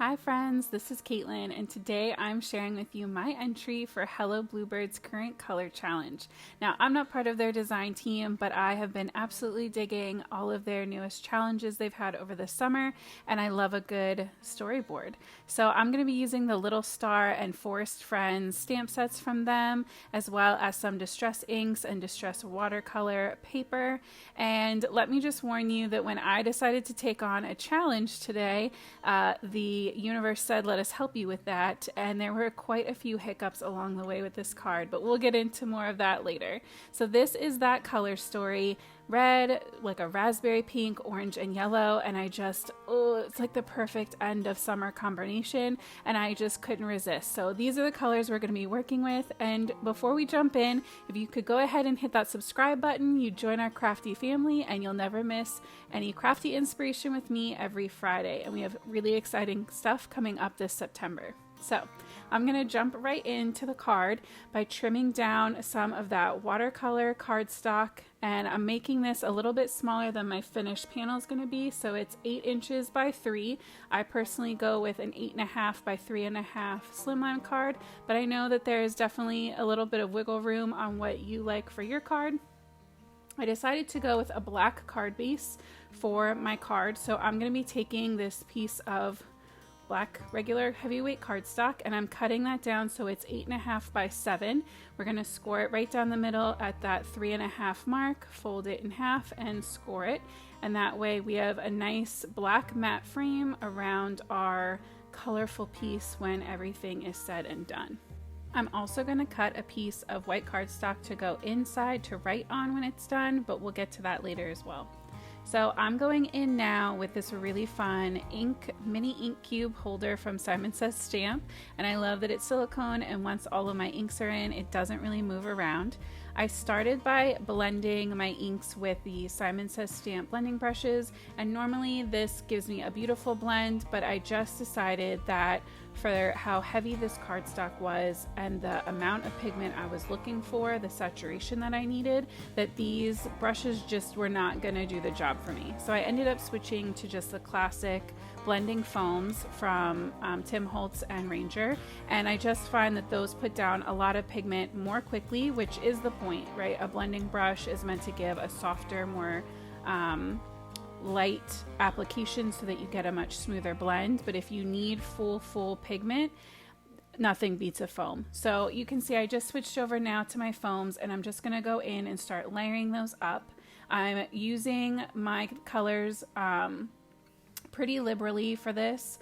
Hi friends, this is Caitlin, and today I'm sharing with you my entry for Hello Bluebird's current color challenge. Now, I'm not part of their design team, but I have been absolutely digging all of their newest challenges they've had over the summer, and I love a good storyboard. So I'm going to be using the Little Star and Forest Friends stamp sets from them, as well as some distress inks and distress watercolor paper. And let me just warn you that when I decided to take on a challenge today, the universe said, let us help you with that. And there were quite a few hiccups along the way with this card, but we'll get into more of that later. So this is that color story. Red, like a raspberry pink, orange, and yellow. And it's like the perfect end of summer combination. And I just couldn't resist. So these are the colors we're going to be working with. And before we jump in, if you could go ahead and hit that subscribe button, you join our crafty family and you'll never miss any crafty inspiration with me every Friday. And we have really exciting stuff coming up this September. So I'm going to jump right into the card by trimming down some of that watercolor cardstock, and I'm making this a little bit smaller than my finished panel is going to be, so it's 8 inches by 3. I personally go with an 8.5 by 3.5 slimline card, but I know that there is definitely a little bit of wiggle room on what you like for your card. I decided to go with a black card base for my card, so I'm going to be taking this piece of black regular heavyweight cardstock and I'm cutting that down so it's 8.5 by 7. We're going to score it right down the middle at that 3.5 mark, fold it in half and score it, and that way we have a nice black matte frame around our colorful piece when everything is said and done. I'm also going to cut a piece of white cardstock to go inside to write on when it's done, but we'll get to that later as well. So I'm going in now with this really fun mini ink cube holder from Simon Says Stamp, and I love that it's silicone, and once all of my inks are in, it doesn't really move around. I started by blending my inks with the Simon Says Stamp blending brushes, and normally this gives me a beautiful blend, but I just decided that for how heavy this cardstock was and the amount of pigment I was looking for, the saturation that I needed, that these brushes just were not going to do the job for me. So I ended up switching to just the classic blending foams from Tim Holtz and Ranger, and I just find that those put down a lot of pigment more quickly, which is the point, right? A blending brush is meant to give a softer, more light application so that you get a much smoother blend, but if you need full pigment, nothing beats a foam. So you can see I just switched over now to my foams, and I'm just going to go in and start layering those up. I'm using my colors pretty liberally for this.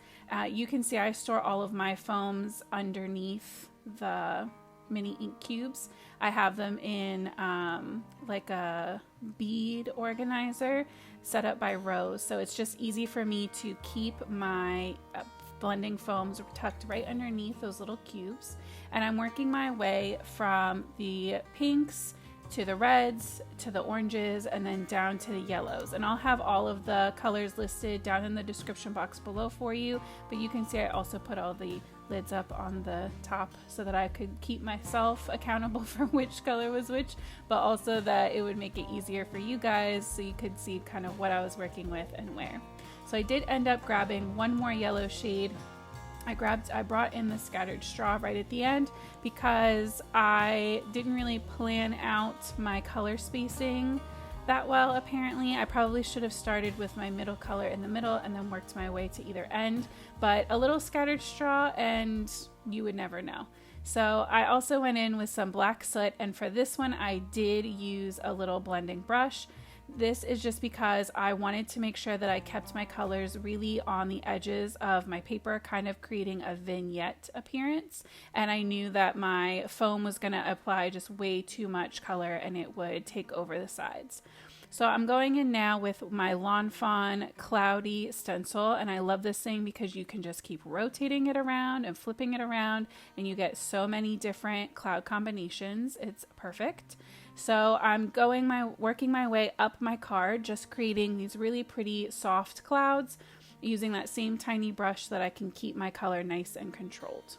You can see I store all of my foams underneath the mini ink cubes. I have them in like a bead organizer set up by rows, so it's just easy for me to keep my blending foams tucked right underneath those little cubes. And I'm working my way from the pinks to the reds to the oranges and then down to the yellows, and I'll have all of the colors listed down in the description box below for you, but you can see I also put all the lids up on the top so that I could keep myself accountable for which color was which, but also that it would make it easier for you guys so you could see kind of what I was working with and where. So I did end up grabbing one more yellow shade. I brought in the scattered straw right at the end because I didn't really plan out my color spacing that well. Apparently I probably should have started with my middle color in the middle and then worked my way to either end, but a little scattered straw and you would never know. So I also went in with some black soot, and for this one I did use a little blending brush. This is just because I wanted to make sure that I kept my colors really on the edges of my paper, kind of creating a vignette appearance, and I knew that my foam was going to apply just way too much color and it would take over the sides. So I'm going in now with my Lawn Fawn Cloudy stencil, and I love this thing because you can just keep rotating it around and flipping it around and you get so many different cloud combinations. It's perfect. So I'm working my way up my card, just creating these really pretty soft clouds using that same tiny brush so that I can keep my color nice and controlled.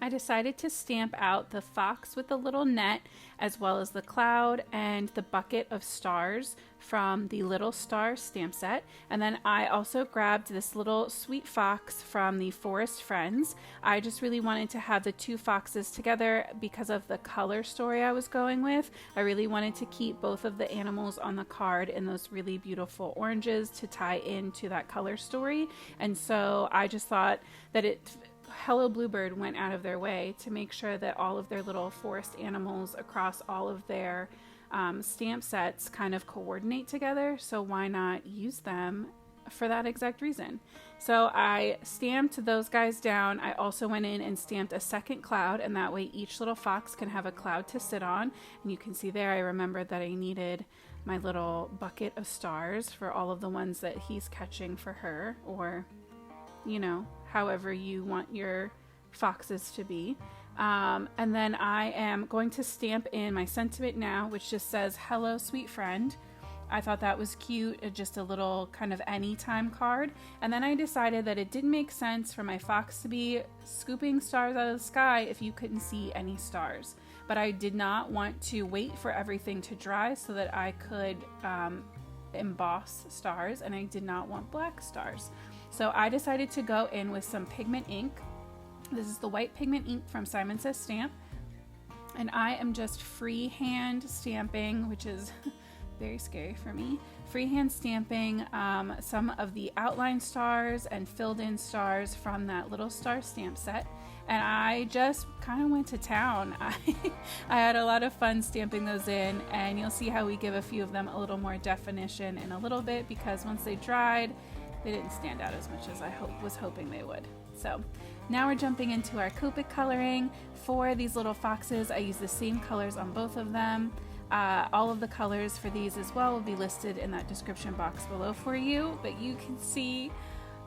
I decided to stamp out the fox with the little net, as well as the cloud and the bucket of stars from the Little Star stamp set. And then I also grabbed this little sweet fox from the Forest Friends. I just really wanted to have the two foxes together because of the color story I was going with. I really wanted to keep both of the animals on the card in those really beautiful oranges to tie into that color story. And so I just thought that Hello Bluebird went out of their way to make sure that all of their little forest animals across all of their stamp sets kind of coordinate together. So why not use them for that exact reason? So I stamped those guys down. I also went in and stamped a second cloud, and that way each little fox can have a cloud to sit on. And you can see there, I remembered that I needed my little bucket of stars for all of the ones that he's catching for her, or, you know, however you want your foxes to be. And then I am going to stamp in my sentiment now, which just says, "Hello, sweet friend." I thought that was cute, just a little kind of anytime card. And then I decided that it didn't make sense for my fox to be scooping stars out of the sky if you couldn't see any stars. But I did not want to wait for everything to dry so that I could emboss stars, and I did not want black stars. So I decided to go in with some pigment ink. This is the white pigment ink from Simon Says Stamp. And I am just freehand stamping, which is very scary for me. Freehand stamping some of the outline stars and filled in stars from that Little Star stamp set. And I just kind of went to town. I had a lot of fun stamping those in, and you'll see how we give a few of them a little more definition in a little bit, because once they dried, they didn't stand out as much as I was hoping they would. So now we're jumping into our Copic coloring. For these little foxes, I use the same colors on both of them. All of the colors for these as well will be listed in that description box below for you, but you can see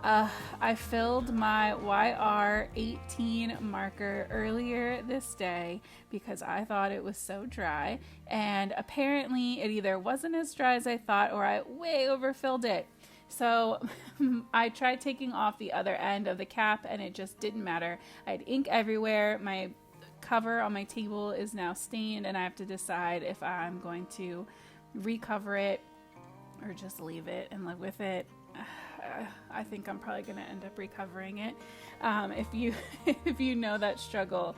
I filled my YR18 marker earlier this day because I thought it was so dry, and apparently it either wasn't as dry as I thought or I way overfilled it. So I tried taking off the other end of the cap and it just didn't matter. I had ink everywhere. My cover on my table is now stained, and I have to decide if I'm going to recover it or just leave it and live with it. I think I'm probably going to end up recovering it. If you know that struggle,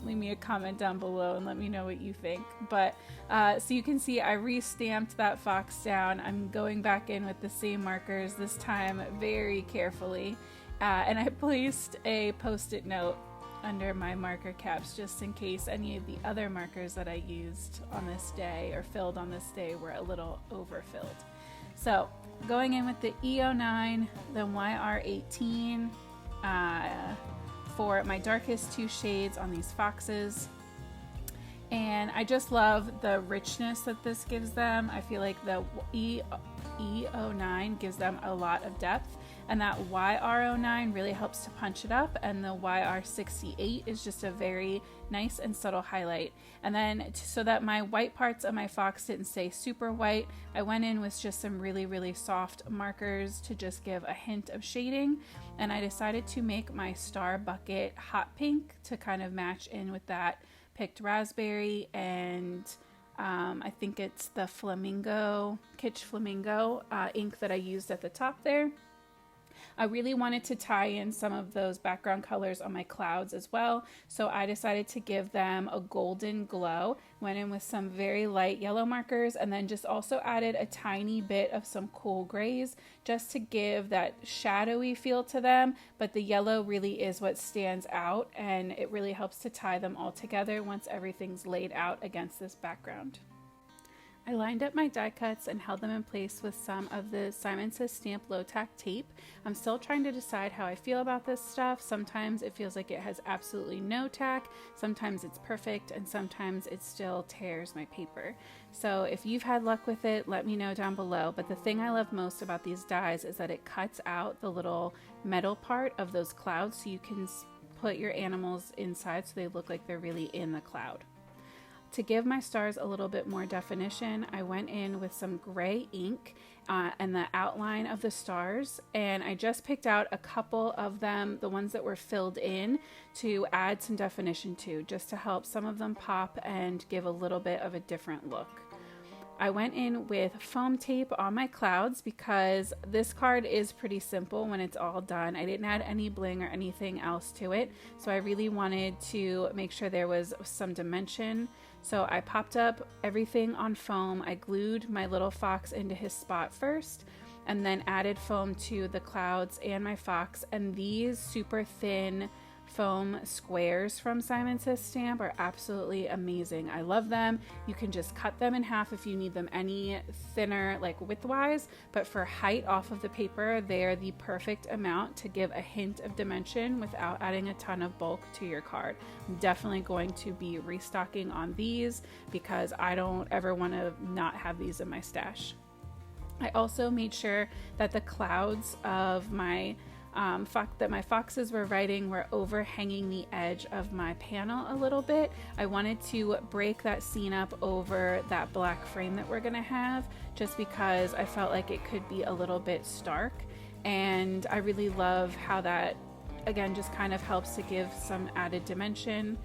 leave me a comment down below and let me know what you think. But so you can see I re-stamped that fox down. I'm going back in with the same markers, this time very carefully, and I placed a post-it note under my marker caps just in case any of the other markers that I used on this day or filled on this day were a little overfilled. So going in with the E09, the YR18 for my darkest two shades on these foxes. And I just love the richness that this gives them. I feel like the E09 gives them a lot of depth, and that YR09 really helps to punch it up, and the YR68 is just a very nice and subtle highlight. And then so that my white parts of my fox didn't stay super white, I went in with just some really, really soft markers to just give a hint of shading. And I decided to make my star bucket hot pink to kind of match in with that picked raspberry, and I think it's the Kitsch Flamingo ink that I used at the top there. I really wanted to tie in some of those background colors on my clouds as well, so I decided to give them a golden glow. Went in with some very light yellow markers, and then just also added a tiny bit of some cool grays just to give that shadowy feel to them, but the yellow really is what stands out, and it really helps to tie them all together once everything's laid out against this background. I lined up my die cuts and held them in place with some of the Simon Says Stamp low tack tape. I'm still trying to decide how I feel about this stuff. Sometimes it feels like it has absolutely no tack, sometimes it's perfect, and sometimes it still tears my paper. So if you've had luck with it, let me know down below. But the thing I love most about these dies is that it cuts out the little metal part of those clouds so you can put your animals inside so they look like they're really in the cloud. To give my stars a little bit more definition, I went in with some gray ink and the outline of the stars, and I just picked out a couple of them, the ones that were filled in, to add some definition to, just to help some of them pop and give a little bit of a different look. I went in with foam tape on my clouds because this card is pretty simple when it's all done. I didn't add any bling or anything else to it, so I really wanted to make sure there was some dimension. So I popped up everything on foam. I glued my little fox into his spot first, and then added foam to the clouds and my fox. And these super thin foam squares from Simon Says Stamp are absolutely amazing. I love them. You can just cut them in half if you need them any thinner, like widthwise, but for height off of the paper, they're the perfect amount to give a hint of dimension without adding a ton of bulk to your card. I'm definitely going to be restocking on these because I don't ever want to not have these in my stash. I also made sure that the clouds of my that my foxes were riding were overhanging the edge of my panel a little bit. I wanted to break that scene up over that black frame that we're gonna have, just because I felt like it could be a little bit stark, and I really love how that again just kind of helps to give some added dimension.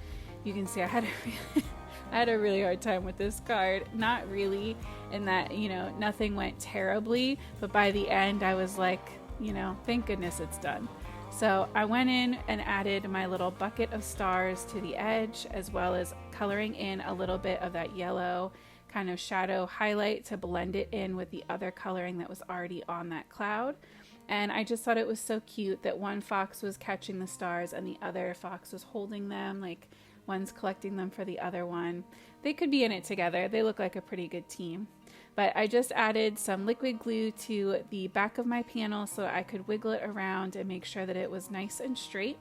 You can see I had a really hard time with this card. Not really in that, you know, nothing went terribly, but by the end I was like, you know, thank goodness it's done. So I went in and added my little bucket of stars to the edge, as well as coloring in a little bit of that yellow kind of shadow highlight to blend it in with the other coloring that was already on that cloud. And I just thought it was so cute that one fox was catching the stars and the other fox was holding them, like one's collecting them for the other one. They could be in it together. They look like a pretty good team. But I just added some liquid glue to the back of my panel so I could wiggle it around and make sure that it was nice and straight.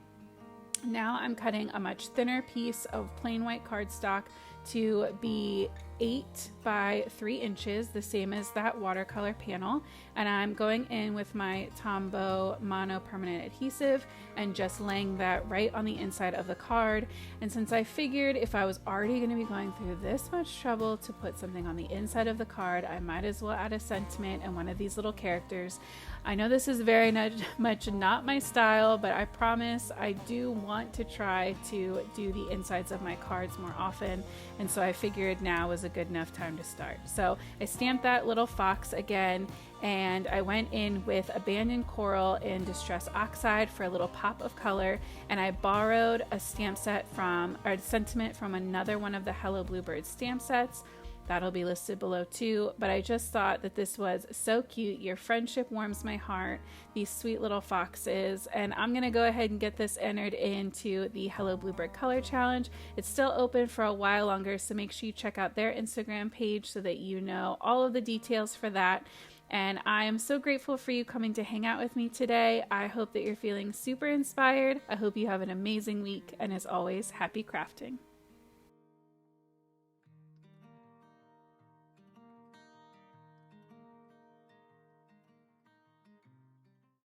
Now I'm cutting a much thinner piece of plain white cardstock to be 8 by 3 inches, the same as that watercolor panel, and I'm going in with my Tombow mono permanent adhesive and just laying that right on the inside of the card. And since I figured if I was already going to be going through this much trouble to put something on the inside of the card, I might as well add a sentiment and one of these little characters. I know this is very much not my style, but I promise I do want to try to do the insides of my cards more often, and so I figured now was a good enough time to start. So I stamped that little fox again, and I went in with Abandoned Coral in Distress Oxide for a little pop of color, and I borrowed a stamp set from, or a sentiment from another one of the Hello Bluebird stamp sets. That'll be listed below too, but I just thought that this was so cute. Your friendship warms my heart, these sweet little foxes, and I'm gonna go ahead and get this entered into the Hello Bluebird Color Challenge. It's still open for a while longer, so make sure you check out their Instagram page so that you know all of the details for that. And I am so grateful for you coming to hang out with me today. I hope that you're feeling super inspired. I hope you have an amazing week, and as always, happy crafting.